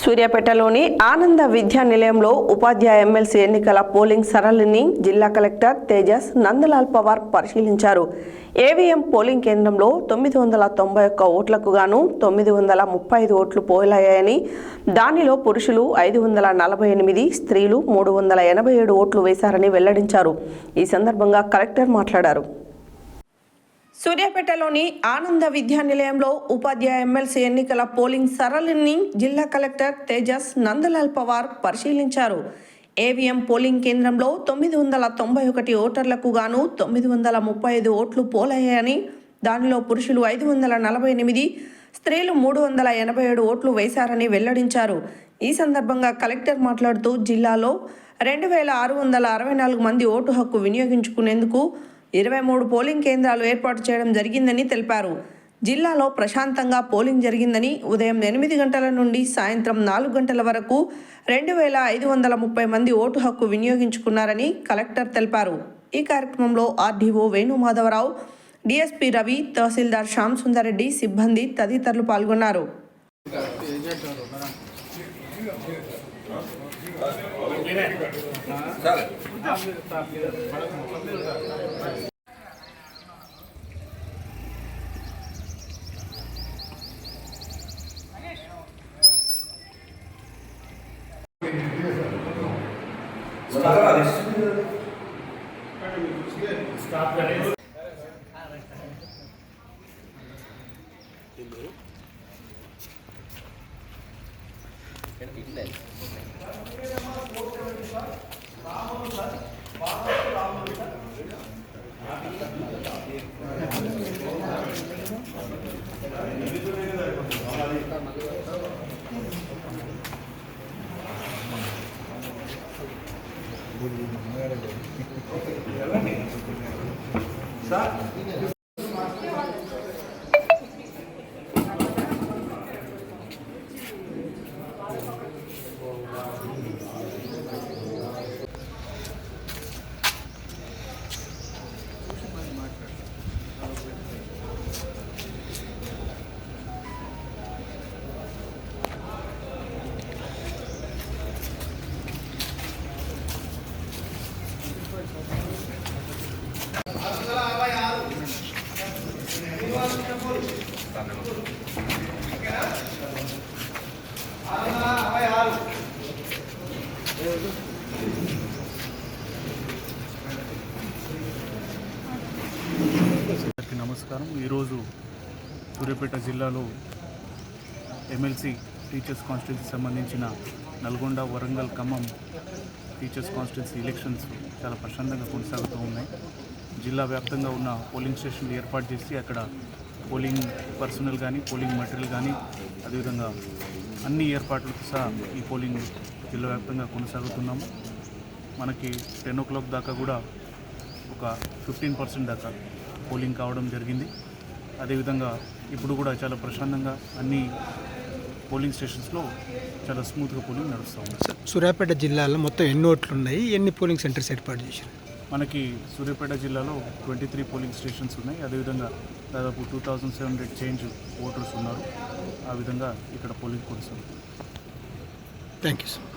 సూర్యాపేటలోని ఆనంద విద్యా నిలయంలో ఉపాధ్యాయ ఎమ్మెల్సీ ఎన్నికల పోలింగ్ సరళిని జిల్లా కలెక్టర్ తేజస్ నందలాల్ పవార్ పరిశీలించారు. ఏవీఎం పోలింగ్ కేంద్రంలో 991 ఓట్లకు గాను 935 ఓట్లు పోలయ్యాయని, దానిలో పురుషులు 548, స్త్రీలు 387 ఓట్లు వేశారని వెల్లడించారు. ఈ సందర్భంగా కలెక్టర్ మాట్లాడారు. సూర్యాపేటలోని ఆనంద విద్యా నిలయంలో ఉపాధ్యాయ ఎమ్మెల్సీ ఎన్నికల పోలింగ్ సరళిని జిల్లా కలెక్టర్ తేజస్ నందలాల్ పవార్ పరిశీలించారు. ఏవీఎం పోలింగ్ కేంద్రంలో 991 ఓటర్లకు గాను 935 ఓట్లు పోలయ్యాయని, దానిలో పురుషులు 548, స్త్రీలు 387 ఓట్లు వేశారని వెల్లడించారు. ఈ సందర్భంగా కలెక్టర్ మాట్లాడుతూ జిల్లాలో 2664 మంది ఓటు హక్కు వినియోగించుకునేందుకు 23 పోలింగ్ కేంద్రాలు ఏర్పాటు చేయడం జరిగిందని తెలిపారు. జిల్లాలో ప్రశాంతంగా పోలింగ్ జరిగిందని, ఉదయం 8 గంటల నుండి సాయంత్రం 4 గంటల వరకు 2530 మంది ఓటు హక్కు వినియోగించుకున్నారని కలెక్టర్ తెలిపారు. ఈ కార్యక్రమంలో ఆర్డీఓ వేణుమాధవరావు, డీఎస్పీ రవి, తహసీల్దార్ శ్యామ్ సుందర్ రెడ్డి, సిబ్బంది తదితరులు పాల్గొన్నారు. నమస్కారం. ఈరోజు సూర్యాపేట జిల్లాలో ఎమ్మెల్సీ టీచర్స్ కాన్స్టిట్యున్సీ సంబంధించిన Nalgonda, Warangal, Khammam teachers constituency elections చాలా ప్రశాంతంగా కొనసాగుతూ ఉన్నాయి. జిల్లా వ్యాప్తంగా ఉన్న పోలింగ్ స్టేషన్లు ఏర్పాటు చేసి అక్కడ పోలింగ్ పర్సనల్ కానీ, పోలింగ్ మెటీరియల్ కానీ, అదేవిధంగా అన్ని ఏర్పాట్లతో సహా ఈ పోలింగ్ జిల్లా వ్యాప్తంగా కొనసాగుతున్నాము. మనకి 10 o'clock దాకా కూడా ఒక 15% దాకా పోలింగ్ కావడం జరిగింది. అదేవిధంగా ఇప్పుడు కూడా చాలా ప్రశాంతంగా అన్ని పోలింగ్ స్టేషన్స్లో చాలా స్మూత్గా పోలింగ్ నడుస్తూ ఉంది. సూర్యాపేట జిల్లాలో మొత్తం ఎన్ని ఓట్లు ఉన్నాయి, ఎన్ని పోలింగ్ సెంటర్స్ ఏర్పాటు చేశారు? మనకి సూర్యాపేట జిల్లాలో 23 పోలింగ్ స్టేషన్స్ ఉన్నాయి. అదేవిధంగా దాదాపు 2700 చేంజ్ ఓటర్స్ ఉన్నారు. ఆ విధంగా ఇక్కడ పోలింగ్ కొనసాగుతుంది. Thank you sir.